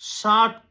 7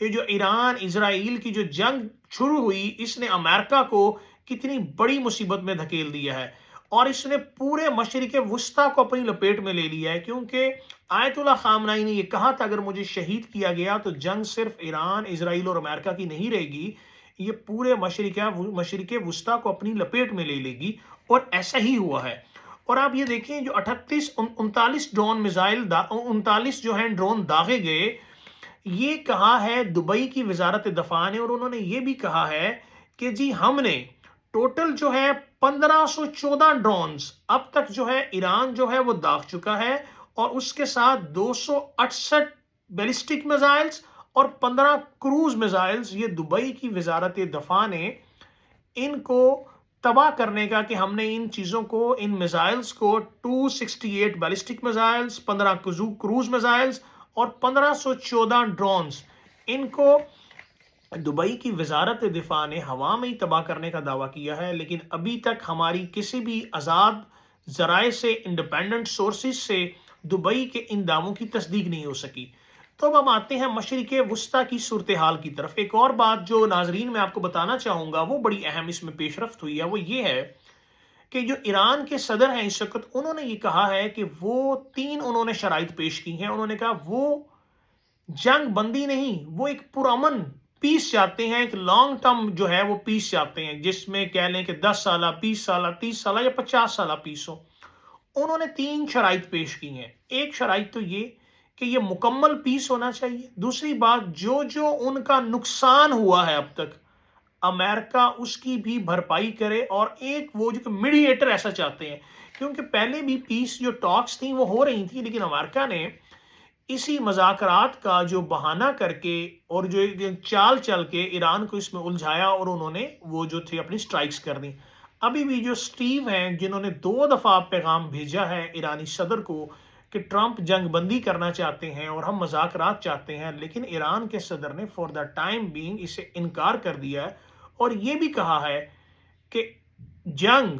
یہ جو ایران اسرائیل کی جو جنگ شروع ہوئی، اس نے امریکہ کو کتنی بڑی مصیبت میں دھکیل دیا ہے، اور اس نے پورے مشرق وسطیٰ کو اپنی لپیٹ میں لے لیا ہے، کیونکہ آیت اللہ خامنائی نے یہ کہا تھا اگر مجھے شہید کیا گیا تو جنگ صرف ایران، اسرائیل اور امریکہ کی نہیں رہے گی، یہ پورے مشرق وسطیٰ کو اپنی لپیٹ میں لے لے گی، اور ایسا ہی ہوا ہے۔ اور آپ یہ دیکھیں جو 39 ڈرون میزائل 39 جو ہیں ڈرون داغے گئے، یہ کہا ہے دبئی کی وزارت دفاع نے، اور انہوں نے یہ بھی کہا ہے کہ جی ہم نے ٹوٹل جو ہے 1514 ڈرونز اب تک جو ہے ایران جو ہے وہ داغ چکا ہے، اور اس کے ساتھ 268 بیلسٹک میزائلز اور 15 کروز میزائلز، یہ دبئی کی وزارت دفاع نے ان کو تباہ کرنے کا، کہ ہم نے ان چیزوں کو، ان میزائلز کو 268 بیلسٹک میزائلز، 15 کروز میزائلز اور 1514 ڈرونز، ان کو دبئی کی وزارت دفاع نے ہوا میں ہی تباہ کرنے کا دعویٰ کیا ہے، لیکن ابھی تک ہماری کسی بھی آزاد ذرائع سے، انڈیپینڈنٹ سورسز سے دبئی کے ان دعووں کی تصدیق نہیں ہو سکی۔ تو اب ہم آتے ہیں مشرق وسطیٰ کی صورتحال کی طرف۔ ایک اور بات جو ناظرین میں آپ کو بتانا چاہوں گا، وہ بڑی اہم اس میں پیش رفت ہوئی ہے، وہ یہ ہے کہ جو ایران کے صدر ہیں اس وقت، انہوں نے یہ کہا ہے کہ وہ انہوں نے شرائط پیش کی ہیں۔ انہوں نے کہا وہ جنگ بندی نہیں، وہ ایک پرامن پیس چاہتے ہیں، ایک لانگ ٹرم جو ہے وہ پیس چاہتے ہیں، جس میں کہہ لیں کہ 10 سالہ، 20 سالہ، 30 سالہ یا 50 سالہ پیس ہو۔ انہوں نے 3 شرائط پیش کی ہیں۔ ایک شرائط تو یہ کہ یہ مکمل پیس ہونا چاہیے۔ دوسری بات، جو ان کا نقصان ہوا ہے اب تک، امریکہ اس کی بھی بھرپائی کرے، اور ایک وہ جو میڈیٹر ایسا چاہتے ہیں، کیونکہ پہلے بھی پیس جو ٹاکس تھیں وہ ہو رہی تھیں، لیکن امریکہ نے اسی مذاکرات کا جو بہانہ کر کے اور جو چال چل کے ایران کو اس میں الجھایا، اور انہوں نے وہ جو تھے اپنی سٹرائکس کر دیں۔ ابھی بھی جو سٹیو ہیں، جنہوں نے 2 دفعہ پیغام بھیجا ہے ایرانی صدر کو کہ ٹرمپ جنگ بندی کرنا چاہتے ہیں اور ہم مذاکرات چاہتے ہیں، لیکن ایران کے صدر نے فور دا ٹائم بینگ اسے انکار کر دیا ہے، اور یہ بھی کہا ہے کہ جنگ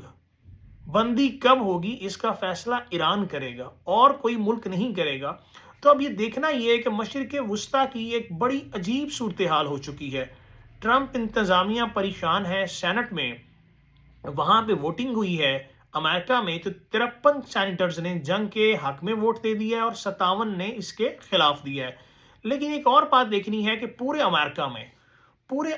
بندی کب ہوگی اس کا فیصلہ ایران کرے گا، اور کوئی ملک نہیں کرے گا۔ تو اب یہ دیکھنا یہ ہے کہ مشرق وسطیٰ کی ایک بڑی عجیب صورتحال ہو چکی ہے۔ ٹرمپ انتظامیہ پریشان ہے، سینٹ میں وہاں پہ ووٹنگ ہوئی ہے امریکہ میں، تو 53 سینیٹرز نے جنگ کے حق میں ووٹ دے دیا ہے، اور 57 نے اس کے خلاف دیا ہے۔ لیکن ایک اور بات دیکھنی ہے کہ پورے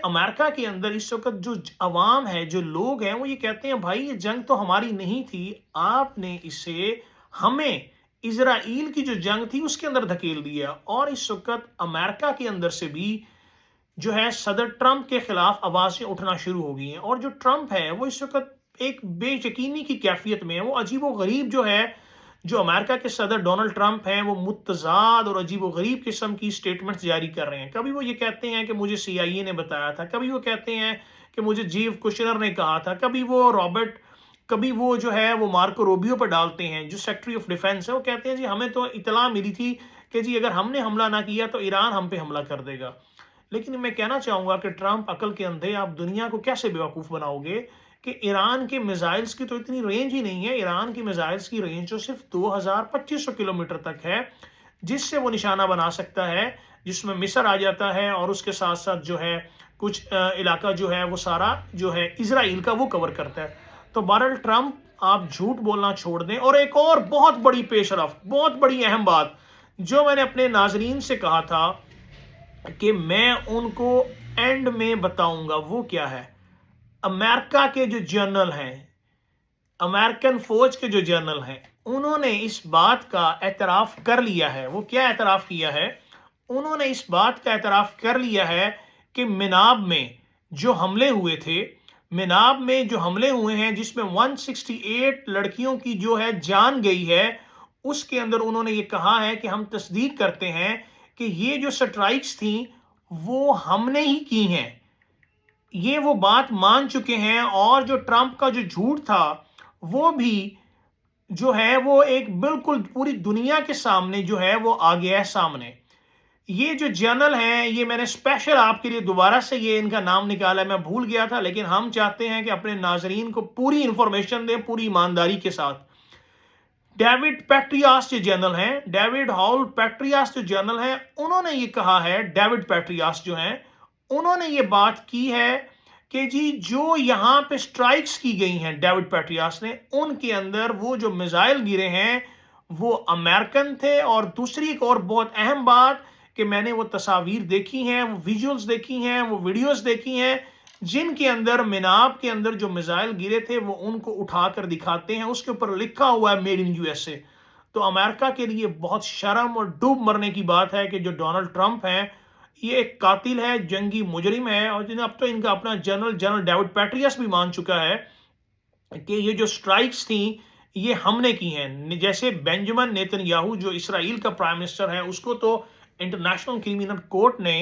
امریکہ کے اندر اس وقت جو عوام ہے، جو لوگ ہیں، وہ یہ کہتے ہیں بھائی یہ جنگ تو ہماری نہیں تھی، آپ نے اسے ہمیں اسرائیل کی جو جنگ تھی اس کے اندر دھکیل دیا۔ اور اس وقت امریکہ کے اندر سے بھی جو ہے صدر ٹرمپ کے خلاف آوازیں اٹھنا شروع ہو گئی ہیں، اور جو ٹرمپ ہے وہ اس وقت ایک بے یقینی کی کیفیت میں ہے۔ وہ عجیب و غریب جو ہے، جو امریکہ کے صدر ڈونلڈ ٹرمپ ہیں، وہ متضاد اور عجیب و غریب قسم کی سٹیٹمنٹس جاری کر رہے ہیں۔ کبھی وہ یہ کہتے ہیں کہ مجھے CIA نے بتایا تھا، کبھی وہ کہتے ہیں کہ مجھے جیف کشنر نے کہا تھا، کبھی وہ جو ہے وہ مارکو روبیو پر ڈالتے ہیں، جو سیکرٹری آف ڈیفنس ہے، وہ کہتے ہیں جی ہمیں تو اطلاع ملی تھی کہ جی اگر ہم نے حملہ نہ کیا تو ایران ہم پہ حملہ کر دے گا۔ لیکن میں کہنا چاہوں گا کہ ٹرمپ عقل کے اندھے، آپ دنیا کو کیسے بیوقوف بناؤ گے کہ ایران کے میزائلز کی تو اتنی رینج ہی نہیں ہے۔ ایران کی میزائلز کی رینج جو صرف 2200 کلومیٹر تک ہے، جس سے وہ نشانہ بنا سکتا ہے، جس میں مصر آ جاتا ہے، اور اس کے ساتھ ساتھ جو ہے کچھ علاقہ جو ہے وہ سارا جو ہے اسرائیل کا وہ کور کرتا ہے۔ تو بہرحال ٹرمپ آپ جھوٹ بولنا چھوڑ دیں۔ اور ایک اور بہت بڑی پیش رفت، بہت بڑی اہم بات جو میں نے اپنے ناظرین سے کہا تھا کہ میں ان کو اینڈ میں بتاؤں گا، وہ کیا ہے؟ امریکہ کے جو جنرل ہیں، امریکن فوج کے جو جنرل ہیں، انہوں نے اس بات کا اعتراف کر لیا ہے۔ وہ کیا اعتراف کیا ہے؟ انہوں نے اس بات کا اعتراف کر لیا ہے کہ مناب میں جو حملے ہوئے تھے، مناب میں جو حملے ہوئے ہیں جس میں 168 لڑکیوں کی جو ہے جان گئی ہے، اس کے اندر انہوں نے یہ کہا ہے کہ ہم تصدیق کرتے ہیں کہ یہ جو سٹرائکس تھیں وہ ہم نے ہی کی ہیں، یہ وہ بات مان چکے ہیں۔ اور جو ٹرمپ کا جو جھوٹ تھا وہ بھی جو ہے وہ ایک بالکل پوری دنیا کے سامنے جو ہے وہ آ گیا ہے سامنے۔ یہ جو جنرل ہیں، یہ میں نے اسپیشل آپ کے لیے دوبارہ سے یہ ان کا نام نکالا ہے، میں بھول گیا تھا، لیکن ہم چاہتے ہیں کہ اپنے ناظرین کو پوری انفارمیشن دیں، پوری ایمانداری کے ساتھ۔ ڈیوڈ پیٹریاس جو جنرل ہیں، ڈیوڈ ہال پیٹریاس جو جنرل ہیں، انہوں نے یہ کہا ہے، ڈیوڈ پیٹریاس جو ہیں انہوں نے یہ بات کی ہے کہ جی جو یہاں پہ سٹرائکس کی گئی ہیں ڈیوڈ پیٹریاس نے، ان کے اندر وہ جو میزائل گرے ہیں وہ امریکن تھے، اور دوسری ایک اور بہت اہم بات کہ میں نے وہ تصاویر دیکھی ہیں، وہ ویژولز دیکھی ہیں، وہ ویڈیوز دیکھی ہیں جن کے اندر میناب کے اندر جو میزائل گرے تھے وہ ان کو اٹھا کر دکھاتے ہیں، اس کے اوپر لکھا ہوا ہے made in U S A. تو امریکہ کے لیے بہت شرم اور ڈوب مرنے کی بات ہے کہ جو ڈونلڈ ٹرمپ ہیں یہ ایک قاتل ہے، جنگی مجرم ہے، اور جنہیں اب تو ان کا اپنا جنرل ڈیوڈ پیٹریس بھی مان چکا ہے کہ یہ جو سٹرائکس تھیں یہ ہم نے کی ہیں۔ جیسے بینجامن نیتن یاہو جو اسرائیل کا پرائم منسٹر ہے، اس کو تو انٹرنیشنل کرمنل کورٹ نے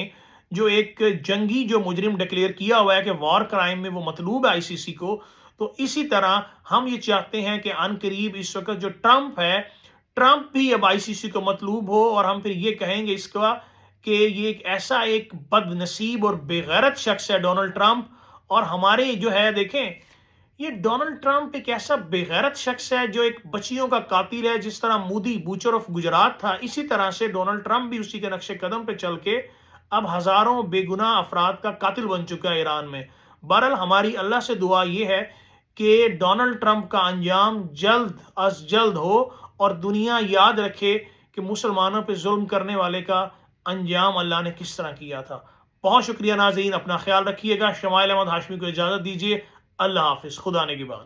جو ایک جنگی جو مجرم ڈکلیئر کیا ہوا ہے کہ وار کرائم میں وہ مطلوب ہے آئی سی سی کو، تو اسی طرح ہم یہ چاہتے ہیں کہ ان قریب اس وقت جو ٹرمپ ہے، ٹرمپ بھی اب آئی سی سی کو مطلوب ہو، اور ہم پھر یہ کہیں گے اس کا کہ یہ ایک ایسا ایک بد نصیب اور بے غیرت شخص ہے ڈونلڈ ٹرمپ، اور ہمارے جو ہے دیکھیں یہ ڈونلڈ ٹرمپ ایک ایسا بے غیرت شخص ہے جو ایک بچیوں کا قاتل ہے، جس طرح مودی بوچر آف گجرات تھا، اسی طرح سے ڈونلڈ ٹرمپ بھی اسی کے نقش قدم پہ چل کے اب ہزاروں بے گناہ افراد کا قاتل بن چکا ہے ایران میں۔ بہرحال ہماری اللہ سے دعا یہ ہے کہ ڈونلڈ ٹرمپ کا انجام جلد از جلد ہو، اور دنیا یاد رکھے کہ مسلمانوں پہ ظلم کرنے والے کا انجام اللہ نے کس طرح کیا تھا۔ بہت شکریہ ناظرین، اپنا خیال رکھیے گا۔ شمائل احمد ہاشمی کو اجازت دیجیے، اللہ حافظ، خدا نگہبان۔